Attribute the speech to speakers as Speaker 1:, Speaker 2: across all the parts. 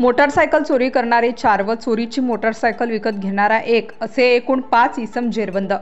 Speaker 1: Motorcycle चोरी करणारे 4 व चोरीची मोटारसायकल विकत घेणारा 1 असे एकूण 5 इसम जेरबंद।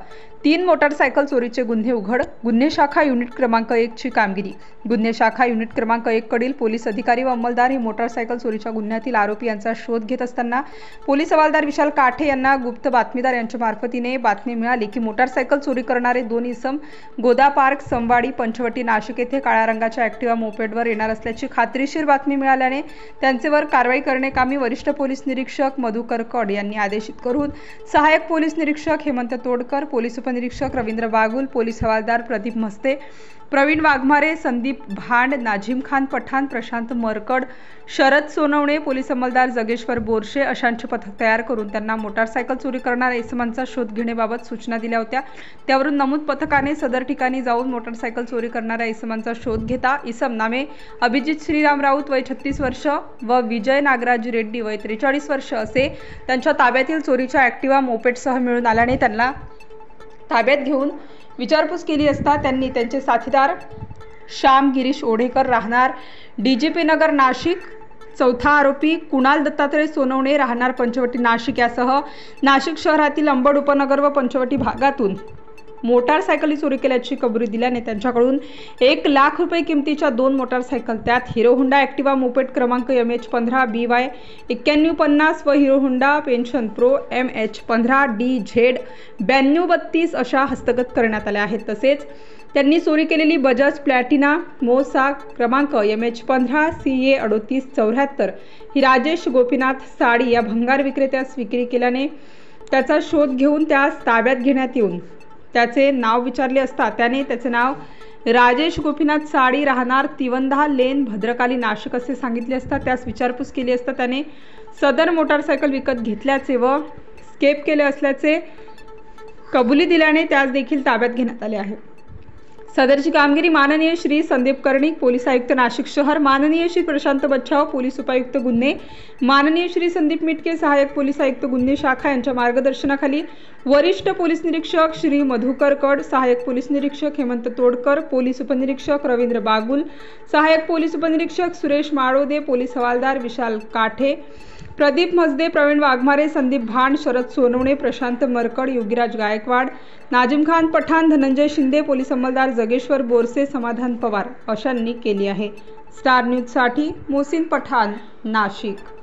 Speaker 1: 3 मोटारसायकल चोरीचे गुन्हे उघड। गुन्हे शाखा युनिट क्रमांक 1 ची कामगिरी। गुन्हे शाखा युनिट क्रमांक 1 कडील पोलीस अधिकारी व अंमलदार हे मोटारसायकल चोरीच्या गुन्ह्यातील आरोपी यांचा शोध घेत असताना पोलीस हवालदार विशाल काठे यांना गुप्त बातमीदार यांच्या मार्फतीने बातमी मिळाली की मोटारसायकल चोरी करणारे 2 इसम गोदा पार्क समवाडी पंचवटी नाशिक येथे काळ्या रंगाच्या ॲक्टिवा मोपेडवर येणार असल्याची खात्रीशीर बातमी मिळाल्याने त्यांचेवर कारवाई करण्याकामी वरिष्ठ पोलीस निरीक्षक मधुकर कड यांनी आदेशित करून सहाय्यक पोलीस निरीक्षक हेमंत तोडकर, पोलीस उपनिरीक्षक रवींद्र बागुल, पोलीस हवालदार प्रदीप मस्ते, प्रवीण वाघमारे, संदीप भांड, नाझीम खान पठाण, प्रशांत मरकड, शरद सोनवणे, पोलीस अंमलदार जगेश्वर बोरशे अशांचे पथक तयार करून त्यांना मोटारसायकल चोरी करणाऱ्या इसमांचा शोध घेण्याबाबत सूचना दिल्या होत्या। त्यावरून नमूद पथकाने सदर ठिकाणी जाऊन मोटारसायकल चोरी करणाऱ्या इसमांचा शोध घेता इसम नामे अभिजित श्रीराम राऊत वय 36 वर्ष व विजय नागराज रेड्डी वय 43 वर्ष असे त्यांच्या ताब्यातील चोरीच्या ॲक्टिवा मोपेडसह मिळून आल्याने त्यांना ताब्यात घेऊन विचारपूस केली असता त्यांनी त्यांचे साथीदार श्याम गिरीश ओढेकर राहणार डीजीपी नगर नाशिक, चौथा आरोपी कुणाल दत्तात्रय सोनवणे राहणार पंचवटी नाशिक यासह नाशिक शहरातील अंबड उपनगर व पंचवटी भागातून मोटारसायकली चोरी केल्याची कबुली दिल्याने त्यांच्याकडून 1 लाख रुपये किमतीच्या 2 मोटारसायकल त्यात हिरो होंडा ॲक्टिवा मोपेड क्रमांक MH15 BY 9150 व hero Honda pension pro MH15 DZ 9232 अशा हस्तगत करण्यात आल्या आहेत। तसेच त्यांनी चोरी केलेली बजाज प्लॅटिना मोसा क्रमांक MH15 CA 3874 ही राजेश गोपीनाथ साडी या भंगार विक्रेत्यास विक्री केल्याने त्याचा शोध घेऊन त्यास ताब्यात घेण्यात येऊन त्याचे नाव विचारले असता त्याने त्याचे नाव राजेश गोपीनाथ साडी राहणार तिवंधा लेन भद्रकाली नाशिक असे सांगितले असता त्यास विचारपूस केली असता त्याने सदर मोटारसायकल विकत घेतल्याचे व स्केप केले असल्याचे कबुली दिल्याने त्यास देखील ताब्यात घेण्यात आले आहे। सदरची कामगिरी माननीय श्री संदीप कर्णिक पोलीस आयुक्त नाशिक शहर, माननीय श्री प्रशांत बच्छाव पोलीस उपायुक्त गुन्हे, माननीय श्री संदीप मिटके सहाय्यक पोलीस आयुक्त गुन्हे शाखा यांच्या मार्गदर्शनाखाली वरिष्ठ पोलीस निरीक्षक श्री मधुकर कड, सहाय्यक पोलीस निरीक्षक हेमंत तोडकर, पोलीस उपनिरीक्षक रवींद्र बागुल, सहाय्यक पोलीस उपनिरीक्षक सुरेश माळोदे, पोलीस हवालदार विशाल काठे, प्रदीप मस्ते, प्रवीण वाघमारे, संदीप भांड, शरद सोनवणे, प्रशांत मरकड, योगीराज गायकवाड, नाझीम खान पठाण, धनंजय शिंदे, पोलीस अंमलदार जगेश्वर बोरसे, समाधान पवार अशांनी केली आहे। स्टार न्यूज साठी मोहसिन पठाण, नाशिक।